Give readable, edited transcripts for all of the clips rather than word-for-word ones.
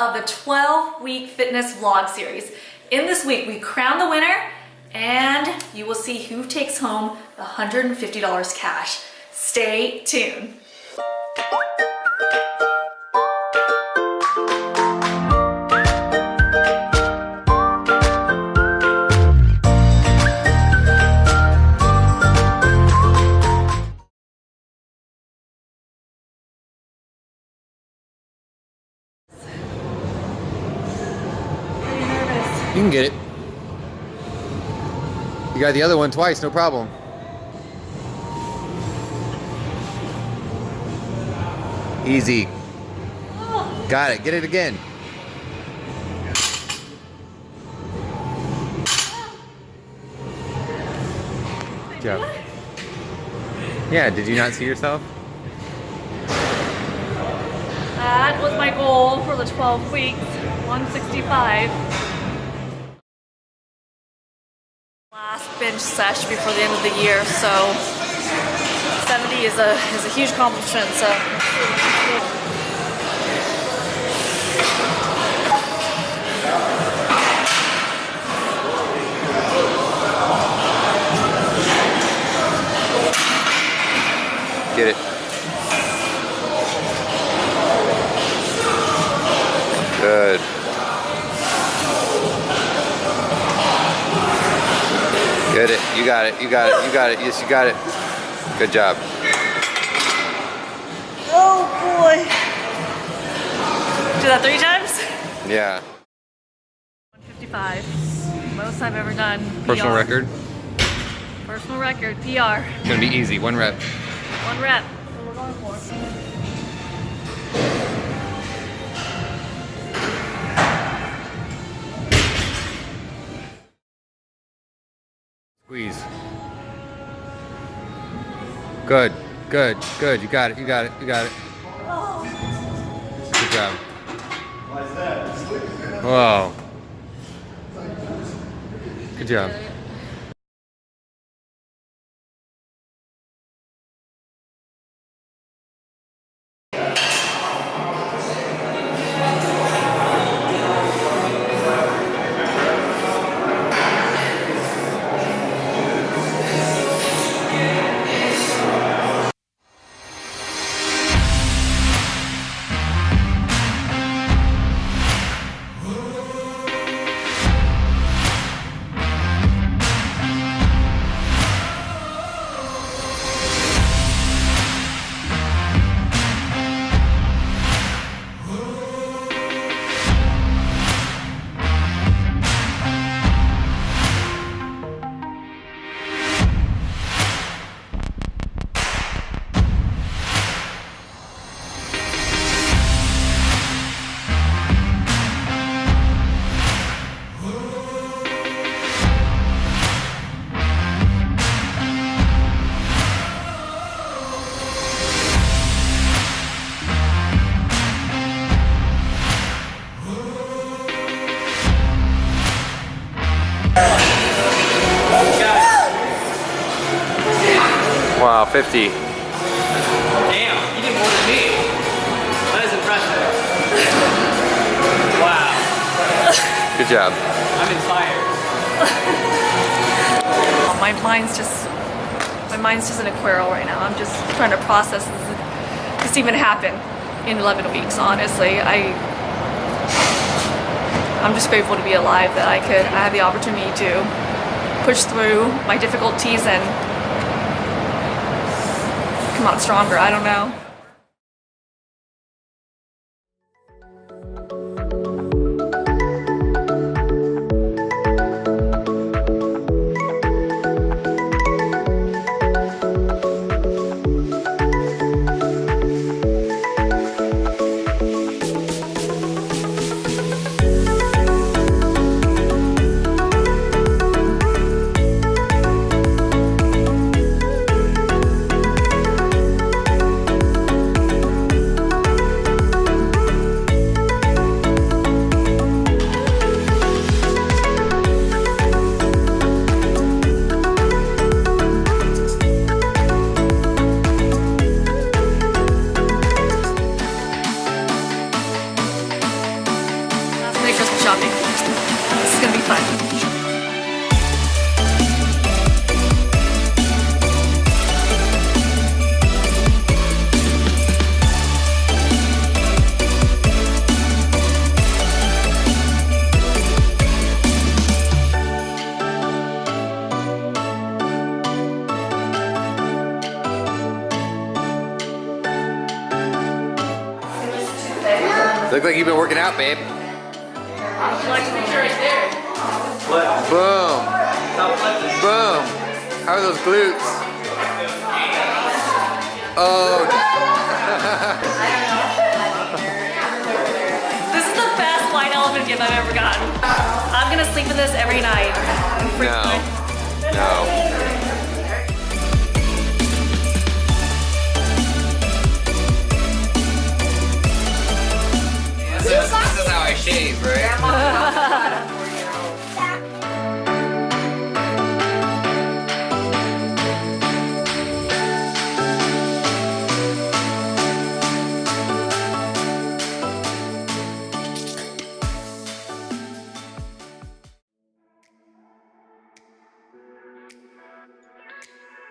of the 12-week fitness vlog series. In this week, we crown the winner and you will see who takes home the $150 cash. Stay tuned. You can get it. You got the other one twice, no problem. Easy. Got it. Get it again. Good job. Yeah, did you not see yourself? That was my goal for the 12 weeks, 165. Last bench sesh before the end of the year, so 70 is a huge accomplishment. So get it. Good. Get it. You got it. You got it. You got it. Yes, you got it. Good job. oh boy. Do that 3 times? Yeah. 155. Most I've ever done. PR. Personal record. Personal record. PR. It's gonna be easy. 1 rep. 1 rep. That's what we're going for. Squeeze. Good. Good. Good. You got it. You got it. You got it. Good job. Why is that? Whoa. Good job. Wow, 50. Damn, you did more than me. That is impressive. Wow. Good job. I'm inspired. My mind's just in a quarrel right now. I'm just trying to process this even happened in 11 weeks, honestly. I'm just grateful to be alive, that I had the opportunity to push through my difficulties and come out stronger. I don't know. shopping. This is gonna be fun. Look like you've been working out, babe. Flex picture right there. Boom. Stop flexing. Boom. How are those glutes? Oh. This is the best white elephant gift I've ever gotten. I'm gonna sleep in this every night. No. No. This is how I shave, right?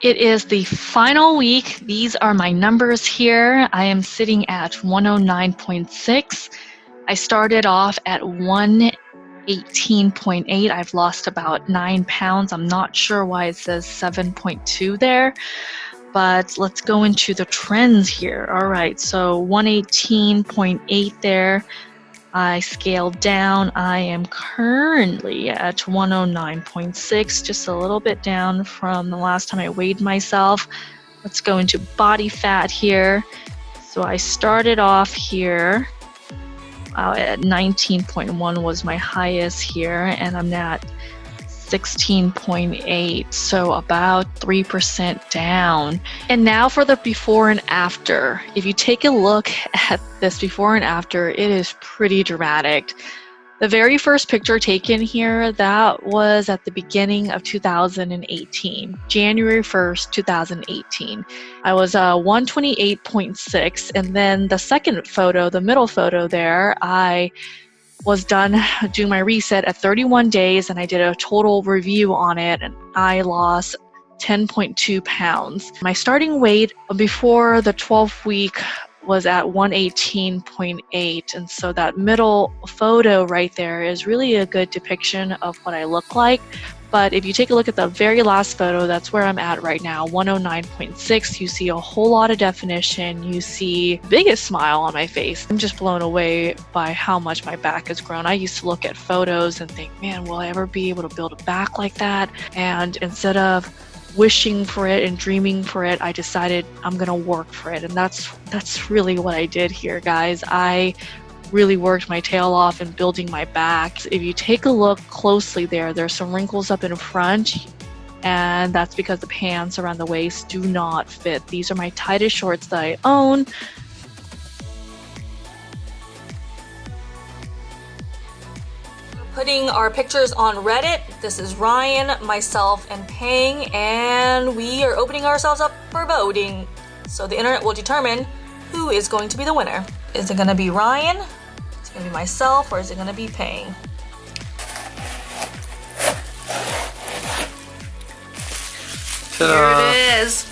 It is the final week. These are my numbers here. I am sitting at 109.6. I started off at 118.8. I've lost about 9 pounds. I'm not sure why it says 7.2 there, but let's go into the trends here. All right, so 118.8 there. I scaled down. I am currently at 109.6, just a little bit down from the last time I weighed myself. Let's go into body fat here. So I started off here at 19.1 was my highest here, and I'm at 16.8, so about 3% down. And now for the before and after. If you take a look at this before and after, it is pretty dramatic. The very first picture taken here, that was at the beginning of 2018, January 1st, 2018. I was 128.6, and then the second photo, the middle photo there, I was done doing my reset at 31 days, and I did a total review on it, and I lost 10.2 pounds. My starting weight before the 12th week was at 118.8, and so that middle photo right there is really a good depiction of what I look like. But if you take a look at the very last photo, that's where I'm at right now, 109.6. You see a whole lot of definition. You see the biggest smile on my face. I'm just blown away by how much my back has grown. I used to look at photos and think, man, will I ever be able to build a back like that? And instead of wishing for it and dreaming for it, I decided I'm gonna work for it. And that's really what I did here, guys. I really worked my tail off in building my back. If you take a look closely there's some wrinkles up in front, and that's because the pants around the waist do not fit. These are my tightest shorts that I own. Putting our pictures on Reddit. This is Ryan, myself, and Pang, and we are opening ourselves up for voting. So the internet will determine who is going to be the winner. Is it gonna be Ryan? Is it gonna be myself, or is it gonna be Pang? Ta-da. Here it is.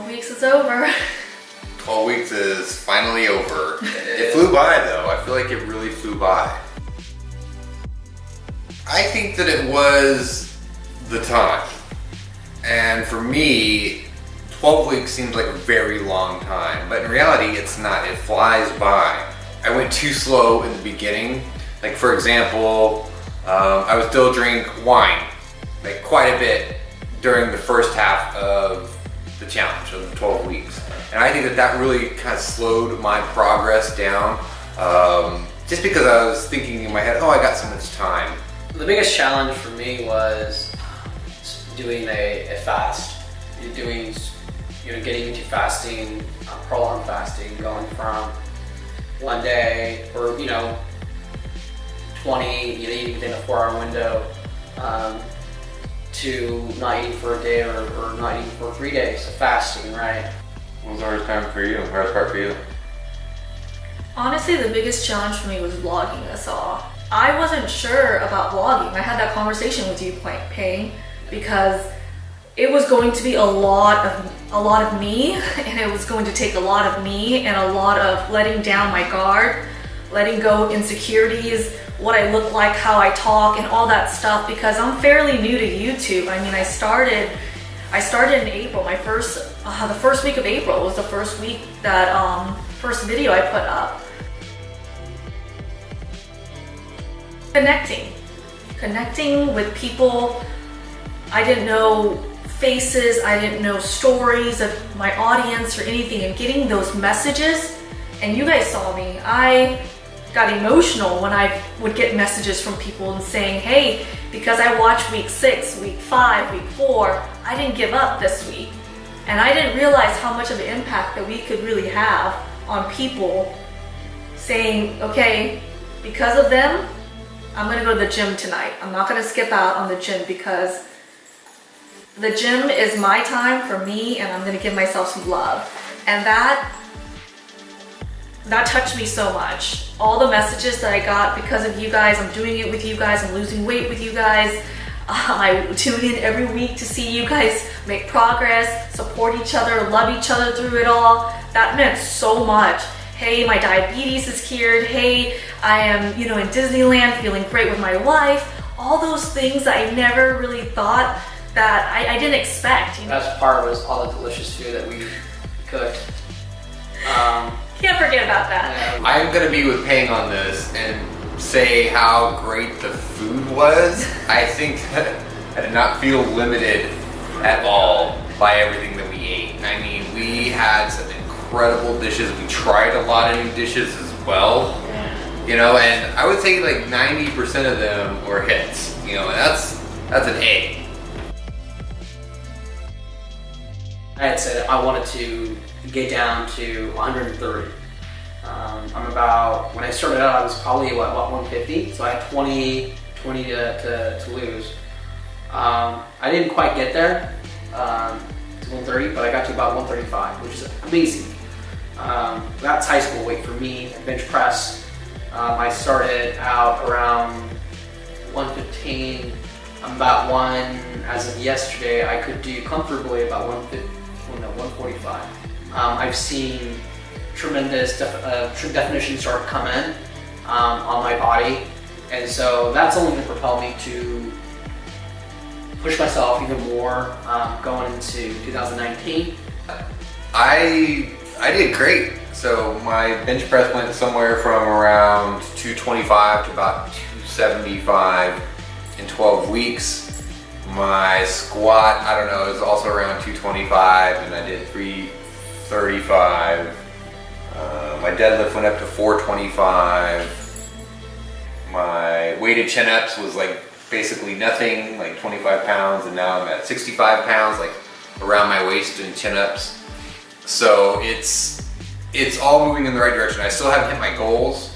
Weeks is over. 12 weeks is finally over. It flew by though. I feel like it really flew by. I think that it was the time. And for me, 12 weeks seems like a very long time, but in reality it's not. It flies by. I went too slow in the beginning. Like for example, I would still drink wine, like quite a bit during the first half of the challenge of the 12 weeks. And I think that that really kind of slowed my progress down, just because I was thinking in my head, oh, I got so much time. The biggest challenge for me was doing a fast. Getting into fasting, prolonged fasting, going from one day or 20, eating within a 4-hour window, to not eating for a day or not eating for 3 days of fasting, right? What was the hardest time for you? Hardest part for you? Honestly, the biggest challenge for me was vlogging us all. I wasn't sure about vlogging. I had that conversation with you, Payne, because it was going to be a lot of me, and it was going to take a lot of me and a lot of letting down my guard, letting go insecurities, what I look like, how I talk, and all that stuff, because I'm fairly new to YouTube. I mean, I started in April. The first week of April was the first week that first video I put up. Connecting with people. I didn't know faces, I didn't know stories of my audience or anything, and getting those messages. And you guys saw me. I got emotional when I would get messages from people and saying, hey, because I watched week 6, week 5, week 4, I didn't give up this week. And I didn't realize how much of an impact that we could really have on people saying, okay, because of them, I'm gonna go to the gym tonight. I'm not gonna skip out on the gym because the gym is my time for me, and I'm gonna give myself some love. And that touched me so much. All the messages that I got because of you guys, I'm doing it with you guys, I'm losing weight with you guys. I tune in every week to see you guys make progress, support each other, love each other through it all. That meant so much. Hey, my diabetes is cured. Hey, I am, in Disneyland feeling great with my life. All those things that I never really thought that I didn't expect. The best part was all the delicious food that we cooked. Can't forget about that. I'm gonna be with Payne on this and say how great the food was. I think that I did not feel limited at all by everything that we ate. I mean, we had some incredible dishes. We tried a lot of new dishes as well. And I would say like 90% of them were hits. And that's an A. I had said I wanted to get down to 130. When I started out, I was probably what 150, so I had 20 to lose. I didn't quite get there to 130, but I got to about 135, which is amazing. That's high school weight for me. Bench press. I started out around 115. I'm about as of yesterday, I could do comfortably about 145. I've seen tremendous definition start to come in on my body, and so that's only going to propel me to push myself even more going into 2019. I did great. So my bench press went somewhere from around 225 to about 275 in 12 weeks. My squat, I don't know, is also around 225, and I did 335. My deadlift went up to 425. My weighted chin-ups was like basically nothing, like 25 pounds, and now I'm at 65 pounds, like around my waist doing chin-ups. So it's all moving in the right direction. I still haven't hit my goals,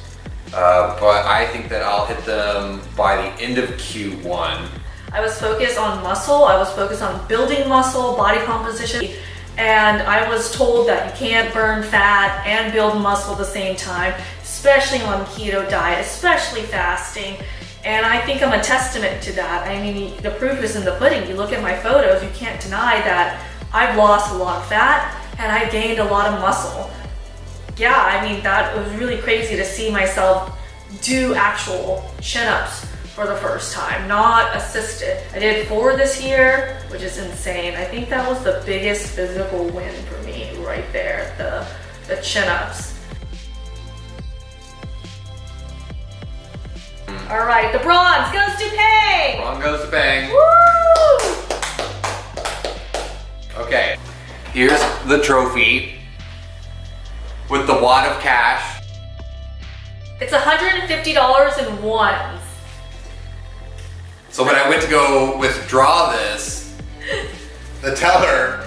but I think that I'll hit them by the end of Q1. I was focused on muscle, I was focused on building muscle, body composition, and I was told that you can't burn fat and build muscle at the same time, especially on keto diet, especially fasting. And I think I'm a testament to that. I mean, the proof is in the pudding. You look at my photos, you can't deny that I've lost a lot of fat and I've gained a lot of muscle. Yeah, I mean, that was really crazy to see myself do actual chin-ups for the first time, not assisted. I did 4 this year, which is insane. I think that was the biggest physical win for me right there, the chin-ups. All right, the bronze goes to Payne! Bronze goes to Payne. Woo! Okay, here's the trophy with the wad of cash. It's $150 in ones. So when I went to go withdraw this, the teller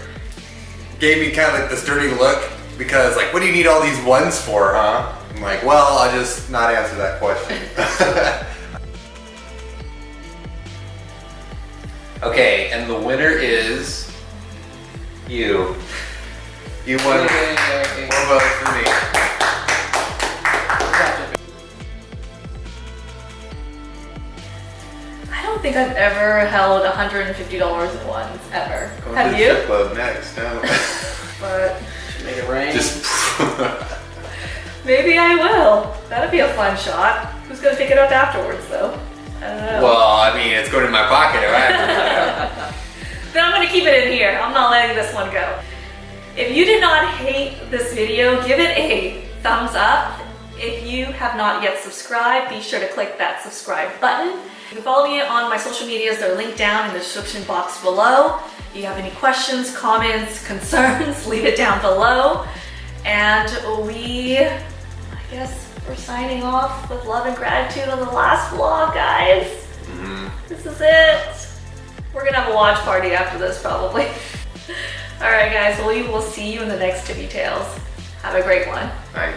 gave me kind of like this dirty look because like, what do you need all these ones for, huh? I'm like, well, I'll just not answer that question. Okay, and the winner is you. You won Yay. 4 votes for me. I don't think I've ever held $150 at once, ever. Going Have to the you? strip club next. No. But Make it rain. Just. maybe I will. That'd be a fun shot. Who's gonna pick it up afterwards, though? I don't know. Well, I mean, it's going in my pocket. If I have to. Then I'm gonna keep it in here. I'm not letting this one go. If you did not hate this video, give it a thumbs up. If you have not yet subscribed, be sure to click that subscribe button. You can follow me on my social medias. They're linked down in the description box below. If you have any questions, comments, concerns, leave it down below. And I guess we're signing off with love and gratitude on the last vlog, guys. This is it. We're gonna have a watch party after this, probably. All right, guys, well, we will see you in the next Tippy Tales. Have a great one. Bye.